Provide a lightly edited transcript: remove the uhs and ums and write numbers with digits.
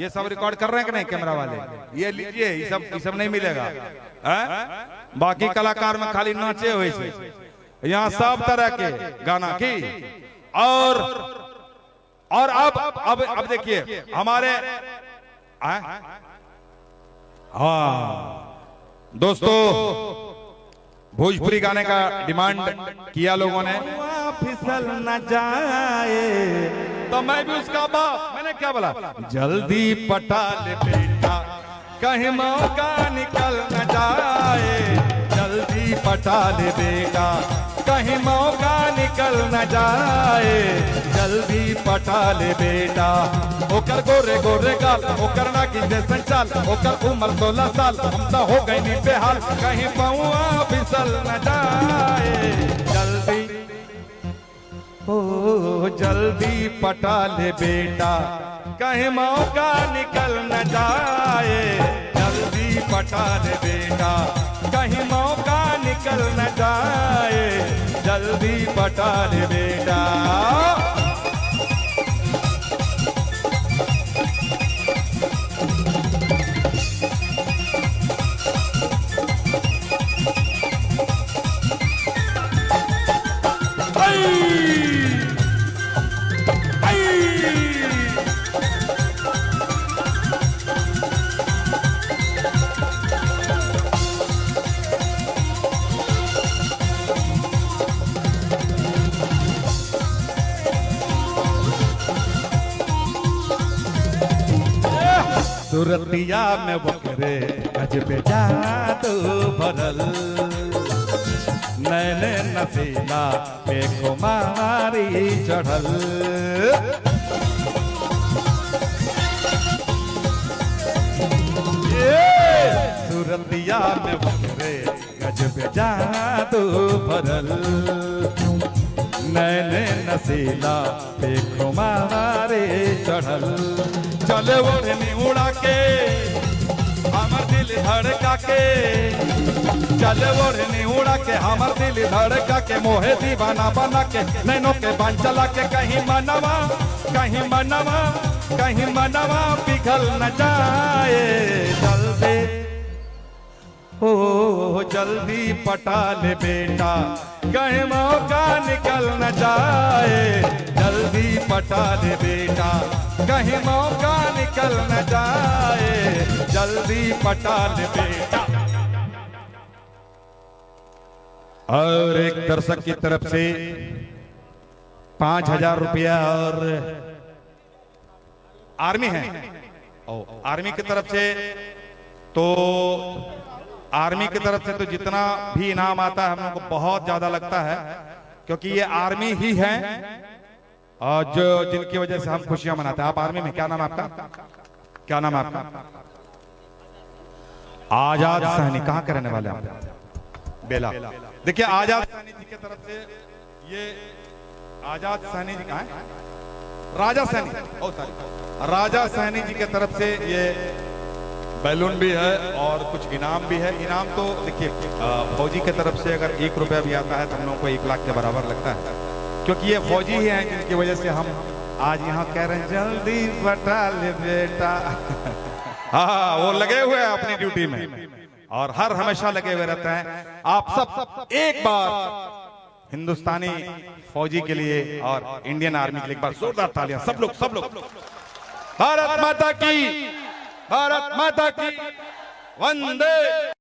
ये सब रिकॉर्ड कर रहे हैं कि नहीं कैमरा वाले? ये लीजिए, ये सब नहीं मिलेगा। बाकी कलाकार में खाली नाचे हुए से, यहाँ सब तरह के गाना की। और अब देखिए हमारे दोस्तों, भोजपुरी गाने का डिमांड किया लोगों ने। फिसल न जाए तो मैं भी उसका बाप, मैंने क्या बोला? जल्दी पटा ले बेटा, कहीं मौका निकल न जाए। जल्दी पटा ले बेटा, कहीं मौका निकल न जाए। जल्दी पटा ले बेटा। ओकर गोरे गोरे गाल, ओकर नागिन जैसन चाल, ओकर उम्र 16 साल, हम तो हो गई नी बेहाल। कहीं पौआ फिसल न जाए। जल्दी जल्दी पटा ले बेटा, कहीं मौका निकल न जाए। जल्दी पटा ले बेटा, कहीं मौका निकल न जाए। जल्दी पटा ले बेटा। सूरतिया में बकरे अजब जादू भरल, नैने नसीला पे कुमारी चढ़ल। सूरतिया में बकरे अजब जादू भरल, नैने नसीला पे कुमारी चढ़ल। चले ओढ़नी उड़ा के हमर दिल धड़का के, चले ओढ़नी उड़ा के हमर दिल धड़का के, मोहे दीवाना बना के नैनों के बांध चला के। कहीं मनवा कहीं मनवा कहीं मनवा पिघल न जाए। जल्दी जल्दी पटा ले बेटा, कहीं मौका निकल न जाए। जल्दी पटा ले बेटा, कहीं मौका निकल न जाए। जल्दी पटा ले बेटा। और एक दर्शक की तरफ से 5000 रुपया और आर्मी है, आर्मी की तरफ से तो आर्मी की तरफ से तो जितना भी इनाम आता है हम लोग को बहुत ज्यादा लगता है, क्योंकि ये आर्मी ही है और जो जिनकी वजह से हम खुशियां मनाते हैं। आप आर्मी में, क्या नाम आपका? क्या नाम आपका? आजाद सहनी। कहां के रहने वाले आप? बेला। देखिए आजाद सहनी जी की तरफ से ये आजाद सहनी जी कहां है? राजा सहनी, राजा सहनी जी की तरफ से ये बैलून भी है और कुछ इनाम भी है। इनाम तो देखिए फौजी की तरफ से अगर 1 रुपया भी आता है तो हम लोगों को 1 लाख के बराबर लगता है, क्योंकि ये फौजी ही हैं जिनकी वजह से हम आज यहाँ कह रहे हैं जल्दी पटा ले बेटा। हाँ, वो लगे हुए हैं अपनी ड्यूटी में और हर हमेशा लगे हुए रहते हैं। आप सब एक बार हिंदुस्तानी फौजी के लिए और इंडियन आर्मी के लिए एक बार जोरदार तालियां। सब लोग भारत माता की, भारत माता की, वंदे।